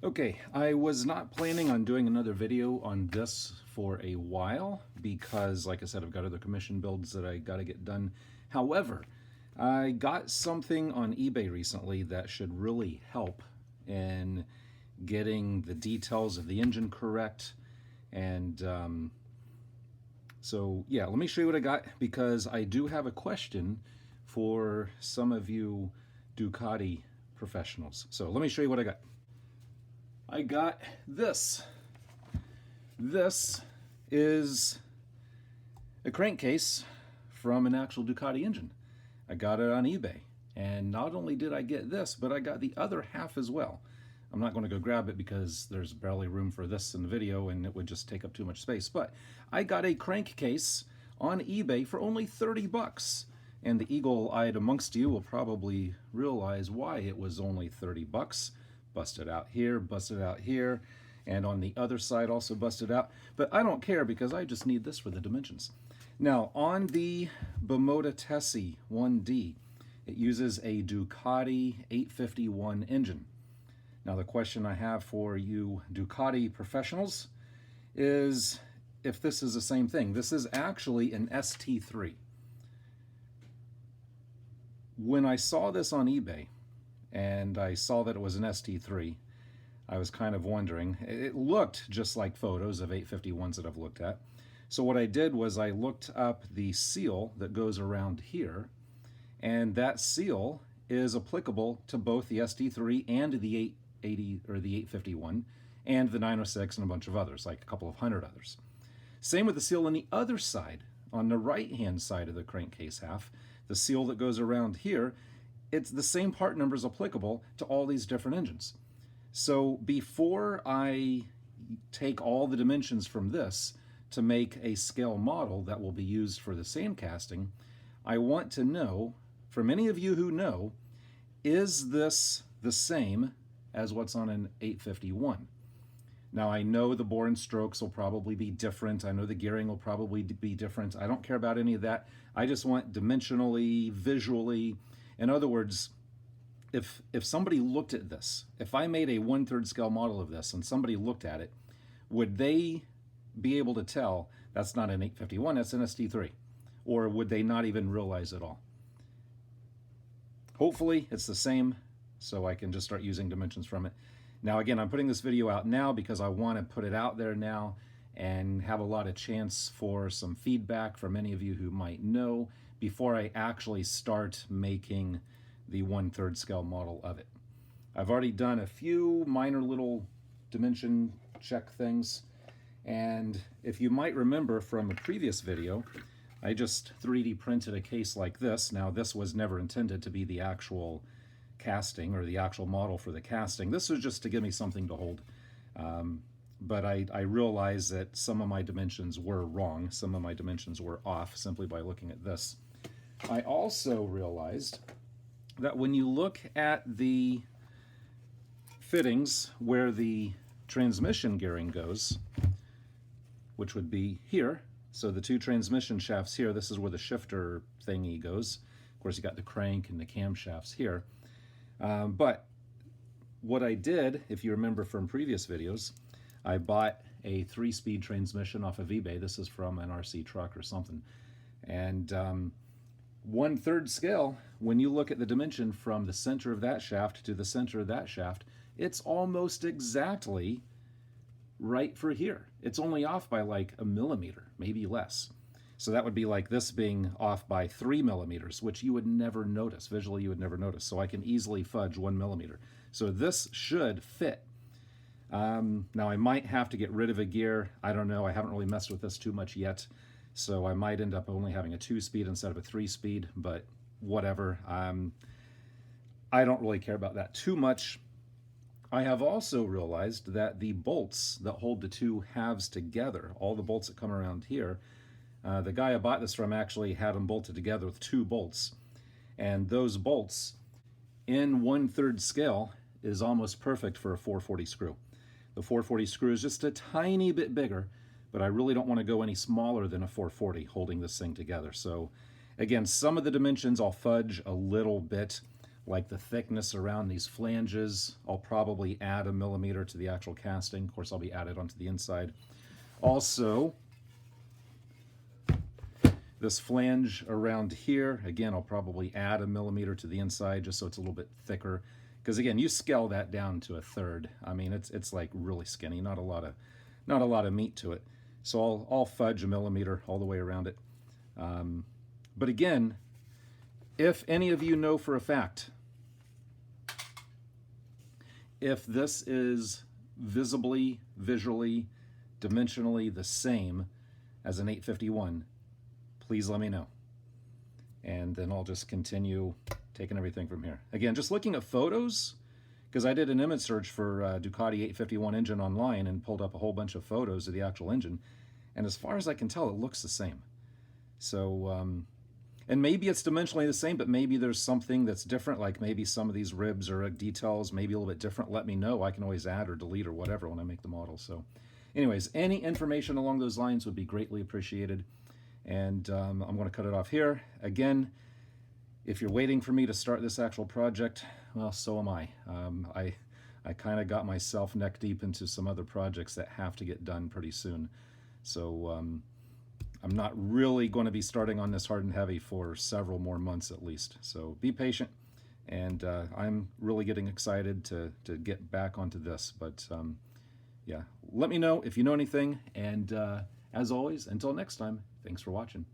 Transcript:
Okay, I was not planning on doing another video on this for a while because, like I said, I've got other commission builds that I got to get done. However, I got something on eBay recently that should really help in getting the details of the engine correct. And so, yeah, let me show you what I got because I do have a question for some of you Ducati professionals. So let me show you what I got. I got this. This is a crankcase from an actual Ducati engine. I got it on eBay. And not only did I get this, but I got the other half as well. I'm not going to go grab it because there's barely room for this in the video and it would just take up too much space. But I got a crankcase on eBay for only 30 bucks. And the eagle-eyed amongst you will probably realize why it was only 30 bucks. Busted out here, and on the other side also busted out. But I don't care because I just need this for the dimensions. Now, on the Bimota Tesi 1D, it uses a Ducati 851 engine. Now, the question I have for you Ducati professionals is if this is the same thing. This is actually an ST3. When I saw this on eBay, and I saw that it was an ST3, I was kind of wondering. It looked just like photos of 851s that I've looked at. So what I did was I looked up the seal that goes around here, and that seal is applicable to both the ST3 and the 880 or the 851 and the 906 and a bunch of others, like a couple of hundred others. Same with the seal on the other side, on the right-hand side of the crankcase half. The seal that goes around here, it's the same part numbers applicable to all these different engines. So before I take all the dimensions from this to make a scale model that will be used for the sandcasting, I want to know, from any of you who know, is this the same as what's on an 851? Now, I know the bore and strokes will probably be different. I know the gearing will probably be different. I don't care about any of that. I just want dimensionally, visually. In other words, if somebody looked at this, if I made a 1/3 scale model of this and somebody looked at it, would they be able to tell that's not an 851, that's an ST3? Or would they not even realize it all? Hopefully it's the same, so I can just start using dimensions from it. Now again, I'm putting this video out now because I want to put it out there now and have a lot of chance for some feedback from any of you who might know before I actually start making the 1/3 scale model of it. I've already done a few minor little dimension check things, and if you might remember from a previous video, I just 3D printed a case like this. Now this was never intended to be the actual casting or the actual model for the casting. This was just to give me something to hold. But I realized that some of my dimensions were wrong. Some of my dimensions were off simply by looking at this. I also realized that when you look at the fittings where the transmission gearing goes, which would be here, so the two transmission shafts here, this is where the shifter thingy goes. Of course, you got the crank and the camshafts here. But what I did, if you remember from previous videos, I bought a 3-speed transmission off of eBay. This is from an RC truck or something. And 1/3 scale, when you look at the dimension from the center of that shaft to the center of that shaft, it's almost exactly right for here. It's only off by like a millimeter, maybe less. So that would be like this being off by 3 millimeters, which you would never notice. Visually, you would never notice. So I can easily fudge 1 millimeter. So this should fit. Now I might have to get rid of a gear. I don't know. I haven't really messed with this too much yet. So I might end up only having a 2-speed instead of a 3-speed, but whatever. I don't really care about that too much. I have also realized that the bolts that hold the two halves together, all the bolts that come around here, the guy I bought this from actually had them bolted together with 2 bolts. And those bolts in 1/3 scale is almost perfect for a 440 screw. The 440 screw is just a tiny bit bigger, but I really don't want to go any smaller than a 440 holding this thing together. So again, some of the dimensions I'll fudge a little bit, like the thickness around these flanges. I'll probably add a millimeter to the actual casting. Of course, I'll be added onto the inside. Also, this flange around here, again, I'll probably add a millimeter to the inside just so it's a little bit thicker. Because again, you scale that down to a third. I mean, it's like really skinny, not a lot of meat to it. So I'll fudge a millimeter all the way around it. But again, if any of you know for a fact if this is visually, dimensionally the same as an 851, please let me know. And then I'll just continue taking everything from here. Again, just looking at photos, because I did an image search for Ducati 851 engine online and pulled up a whole bunch of photos of the actual engine. And as far as I can tell, it looks the same. So, and maybe it's dimensionally the same, but maybe there's something that's different, like maybe some of these ribs or details maybe a little bit different. Let me know. I can always add or delete or whatever when I make the model. So anyways, any information along those lines would be greatly appreciated. And I'm going to cut it off here. Again, if you're waiting for me to start this actual project, well, so am I. I kind of got myself neck deep into some other projects that have to get done pretty soon. So I'm not really going to be starting on this hard and heavy for several more months at least. So be patient, and I'm really getting excited to get back onto this. But yeah, let me know if you know anything, and as always, until next time, thanks for watching.